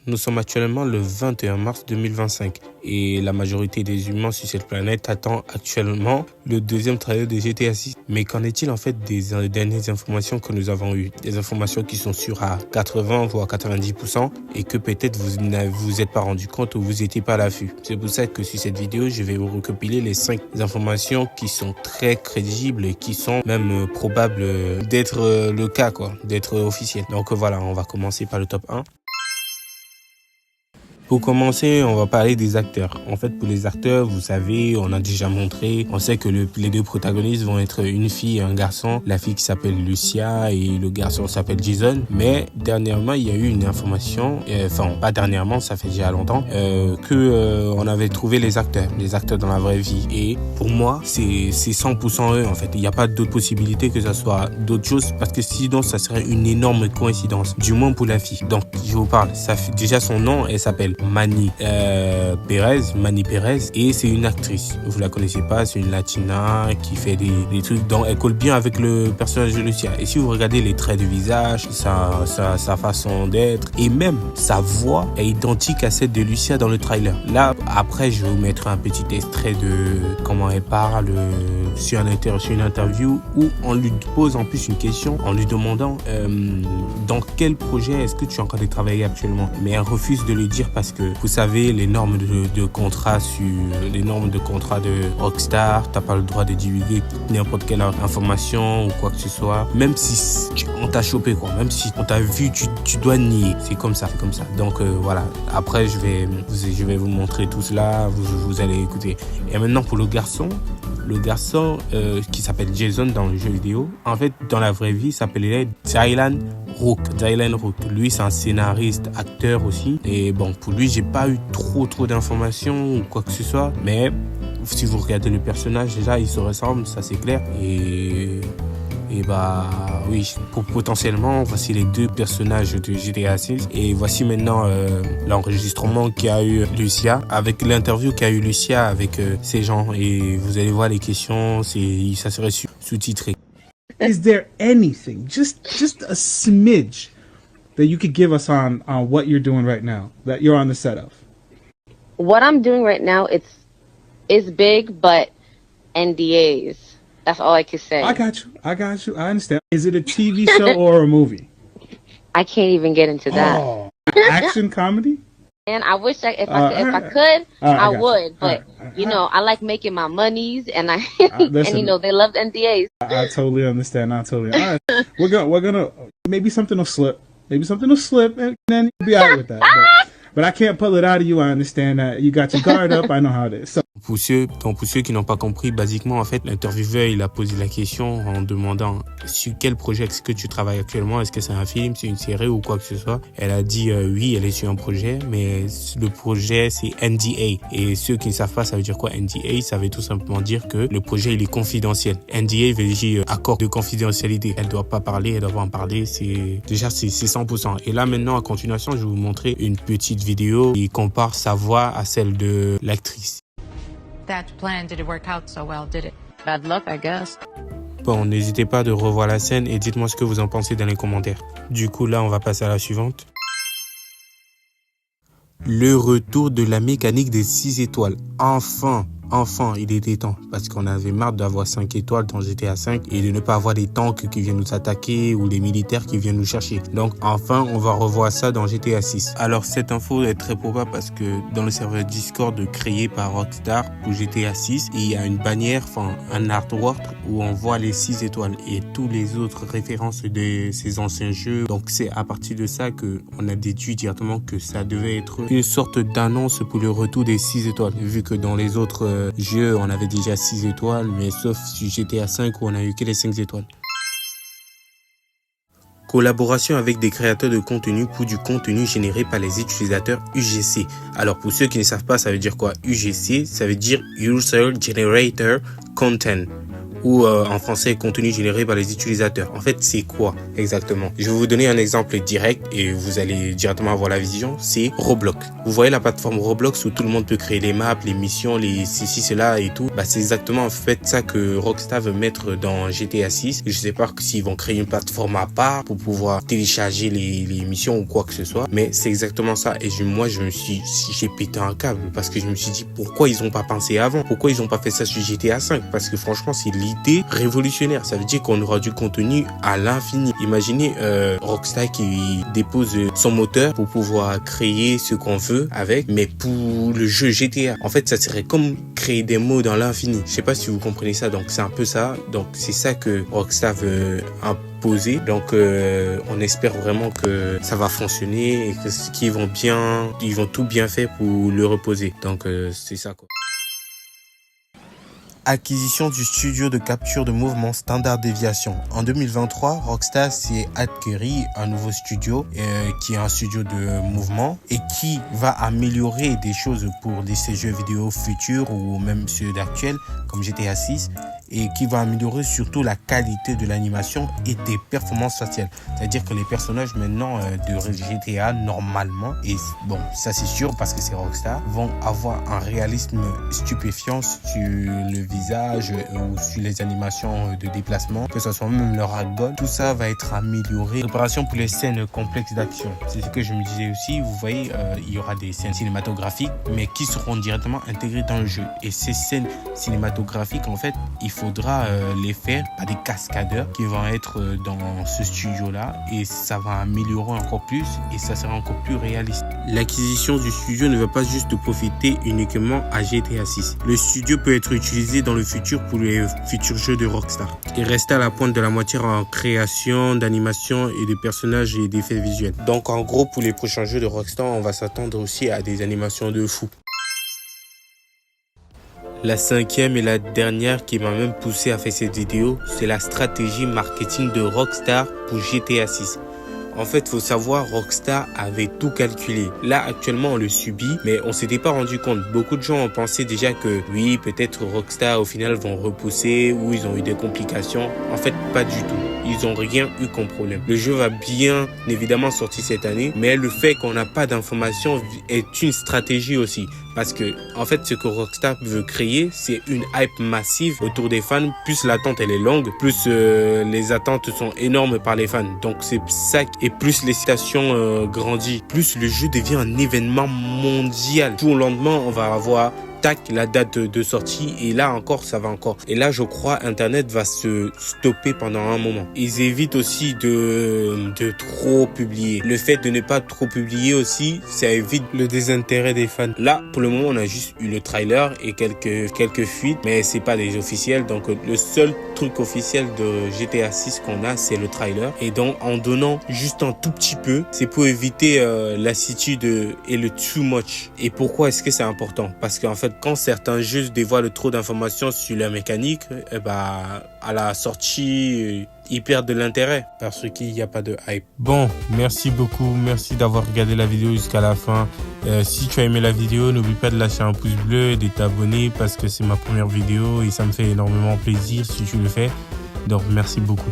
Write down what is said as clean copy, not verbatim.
Nous sommes actuellement le 21 mars 2025 et la majorité des humains sur cette planète attend actuellement le deuxième trailer de GTA 6. Mais qu'en est-il en fait des dernières informations que nous avons eues? Des informations qui sont sûres à 80 voire 90% et que peut-être vous ne vous êtes pas rendu compte ou vous n'étiez pas à l'affût. C'est pour ça que sur cette vidéo, je vais vous recopiler les 5 informations qui sont très crédibles et qui sont même probables d'être le cas, d'être officiel. Donc voilà, on va commencer par le top 1. Pour commencer, on va parler des acteurs. En fait, pour les acteurs, vous savez, on a déjà montré, on sait que les deux protagonistes vont être une fille et un garçon. La fille qui s'appelle Lucia et le garçon s'appelle Jason. Mais dernièrement, il y a eu une information, pas dernièrement, ça fait déjà longtemps, on avait trouvé les acteurs dans la vraie vie. Et pour moi, c'est 100% eux en fait. Il n'y a pas d'autre possibilité que ça soit d'autres choses parce que sinon, ça serait une énorme coïncidence. Du moins pour la fille. Donc, je vous parle. Déjà son nom, elle s'appelle Manny Perez, et c'est une actrice. Vous la connaissez pas, c'est une latina qui fait des trucs dont elle colle bien avec le personnage de Lucia. Et si vous regardez les traits de visage, sa façon d'être et même sa voix est identique à celle de Lucia dans le trailer. Là, après, je vais vous mettre un petit extrait de comment elle parle sur une interview où on lui pose en plus une question en lui demandant dans quel projet est-ce que tu es en train de travailler actuellement. Mais elle refuse de le dire parce que vous savez, les normes de contrat de Rockstar, t'as pas le droit de divulguer n'importe quelle information ou quoi que ce soit. Même si on t'a chopé, même si on t'a vu, tu dois nier. C'est comme ça. Donc voilà. Après, je vais vous montrer tout cela. Vous allez écouter. Et maintenant pour le garçon qui s'appelle Jason dans le jeu vidéo, en fait, dans la vraie vie, s'appellerait Dylan Rook. Lui, c'est un scénariste, acteur aussi. Et bon, pour lui, j'ai pas eu trop d'informations ou quoi que ce soit. Mais si vous regardez le personnage, déjà, il se ressemble, ça c'est clair. Et oui, potentiellement, voici les deux personnages de GTA 6. Et voici maintenant l'enregistrement qu'a eu Lucia, avec l'interview qu'a eu Lucia avec ces gens. Et vous allez voir les questions, ça serait sous-titré. Is there anything, just a smidge, that you could give us on what you're doing right now, that you're on the set of? What I'm doing right now, it's big, but NDAs. That's all I can say. I got you. I understand. Is it a TV show or a movie? I can't even get into that. Oh, action comedy? And I wish if I could, I would. But you know, I like making my monies, and and they love NDAs. I totally understand. All right. We're gonna maybe something will slip, and then you'll be out with that. But I can't pull it out of you. I understand that you got your guard up. I know how it is. So. Pour ceux qui n'ont pas compris, basiquement, en fait, l'intervieweur, il a posé la question en demandant sur quel projet est-ce que tu travailles actuellement. Est-ce que c'est un film, c'est une série ou quoi que ce soit? Elle a dit oui, elle est sur un projet, mais le projet, c'est NDA. Et ceux qui ne savent pas, ça veut dire quoi NDA? Ça veut tout simplement dire que le projet, il est confidentiel. NDA veut dire accord de confidentialité. Elle doit pas parler, elle doit pas en parler. C'est 100%. Et là, maintenant, en continuation, je vais vous montrer une petite vidéo qui compare sa voix à celle de l'actrice. That plan didn't work out so well, did it? Bad luck, I guess. Bon, n'hésitez pas de revoir la scène et dites-moi ce que vous en pensez dans les commentaires. Du coup, là, on va passer à la suivante. Le retour de la mécanique des 6 étoiles. Enfin, il était temps. Parce qu'on avait marre d'avoir 5 étoiles dans GTA 5 et de ne pas avoir des tanks qui viennent nous attaquer ou des militaires qui viennent nous chercher. Donc, enfin, on va revoir ça dans GTA 6. Alors, cette info est très probable parce que dans le serveur Discord créé par Rockstar pour GTA 6, il y a une bannière, un artwork où on voit les 6 étoiles et tous les autres références de ces anciens jeux. Donc, c'est à partir de ça qu'on a déduit directement que ça devait être une sorte d'annonce pour le retour des 6 étoiles. Vu que dans les autres jeux, on avait déjà 6 étoiles, mais sauf sur GTA 5 où on a eu que les 5 étoiles. Collaboration avec des créateurs de contenu pour du contenu généré par les utilisateurs UGC. Alors pour ceux qui ne savent pas, ça veut dire quoi? UGC, ça veut dire User Generator Content. ou en français contenu généré par les utilisateurs. En fait, c'est quoi exactement? Je vais vous donner un exemple direct et vous allez directement avoir la vision. C'est Roblox. Vous voyez la plateforme Roblox où tout le monde peut créer les maps, les missions, les ceci, cela et tout. C'est exactement en fait ça que Rockstar veut mettre dans GTA 6. Je sais pas s'ils vont créer une plateforme à part pour pouvoir télécharger les missions ou quoi que ce soit, mais c'est exactement ça. Et j'ai pété un câble parce que je me suis dit pourquoi ils ont pas pensé avant, pourquoi ils ont pas fait ça sur GTA 5, parce que franchement c'est l'idée révolutionnaire. Ça veut dire qu'on aura du contenu à l'infini. Imaginez Rockstar qui dépose son moteur pour pouvoir créer ce qu'on veut avec, mais pour le jeu GTA, en fait ça serait comme créer des mots dans l'infini. Je sais pas si vous comprenez ça, donc c'est un peu ça. Donc c'est ça que Rockstar veut imposer. Donc on espère vraiment que ça va fonctionner et que qu'ils vont tout bien faire pour le reposer. Donc c'est ça quoi. Acquisition du studio de capture de mouvement Standard Deviation. En 2023, Rockstar s'est acquéri un nouveau studio qui est un studio de mouvement et qui va améliorer des choses pour ces jeux vidéo futurs ou même ceux d'actuels comme GTA 6 et qui va améliorer surtout la qualité de l'animation et des performances faciales. C'est-à-dire que les personnages maintenant de GTA normalement, et bon ça c'est sûr parce que c'est Rockstar, vont avoir un réalisme stupéfiant sur le visage ou sur les animations de déplacement, que ce soit même leur ragdoll, tout ça va être amélioré. Préparation pour les scènes complexes d'action. C'est ce que je me disais aussi, vous voyez, il y aura des scènes cinématographiques mais qui seront directement intégrées dans le jeu. Et ces scènes cinématographiques, en fait, il faudra les faire par des cascadeurs qui vont être dans ce studio-là et ça va améliorer encore plus et ça sera encore plus réaliste. L'acquisition du studio ne va pas juste profiter uniquement à GTA 6. Le studio peut être utilisé dans le futur pour les futurs jeux de Rockstar et rester à la pointe de la matière en création, d'animation et de personnages et d'effets visuels. Donc en gros, pour les prochains jeux de Rockstar, on va s'attendre aussi à des animations de fou. La cinquième et la dernière qui m'a même poussé à faire cette vidéo, c'est la stratégie marketing de Rockstar pour GTA 6. En fait, faut savoir, Rockstar avait tout calculé. Là, actuellement, on le subit, mais on s'était pas rendu compte. Beaucoup de gens ont pensé déjà que, oui, peut-être Rockstar, au final, vont repousser ou ils ont eu des complications. En fait, pas du tout. Ils ont rien eu comme problème. Le jeu va bien évidemment sortir cette année, mais le fait qu'on n'a pas d'informations est une stratégie aussi. Parce que, en fait, ce que Rockstar veut créer, c'est une hype massive autour des fans. Plus l'attente, elle est longue, plus les attentes sont énormes par les fans. Donc, c'est ça. Et plus l'excitation grandit, plus le jeu devient un événement mondial. Tout au lendemain, on va avoir la date de sortie et là encore ça va encore. Et là je crois internet va se stopper pendant un moment. Ils évitent aussi de trop publier. Le fait de ne pas trop publier aussi, ça évite le désintérêt des fans. Là pour le moment on a juste eu le trailer et quelques fuites, mais c'est pas des officiels. Donc le seul truc officiel de GTA 6 qu'on a, c'est le trailer. Et donc en donnant juste un tout petit peu, c'est pour éviter lassitude et le too much. Et pourquoi est-ce que c'est important? Parce qu'en fait quand certains jeux dévoilent trop d'informations sur leur mécanique, à la sortie, ils perdent de l'intérêt parce qu'il n'y a pas de hype. Bon, merci beaucoup. Merci d'avoir regardé la vidéo jusqu'à la fin. Si tu as aimé la vidéo, n'oublie pas de lâcher un pouce bleu et de t'abonner parce que c'est ma première vidéo et ça me fait énormément plaisir si tu le fais. Donc, merci beaucoup.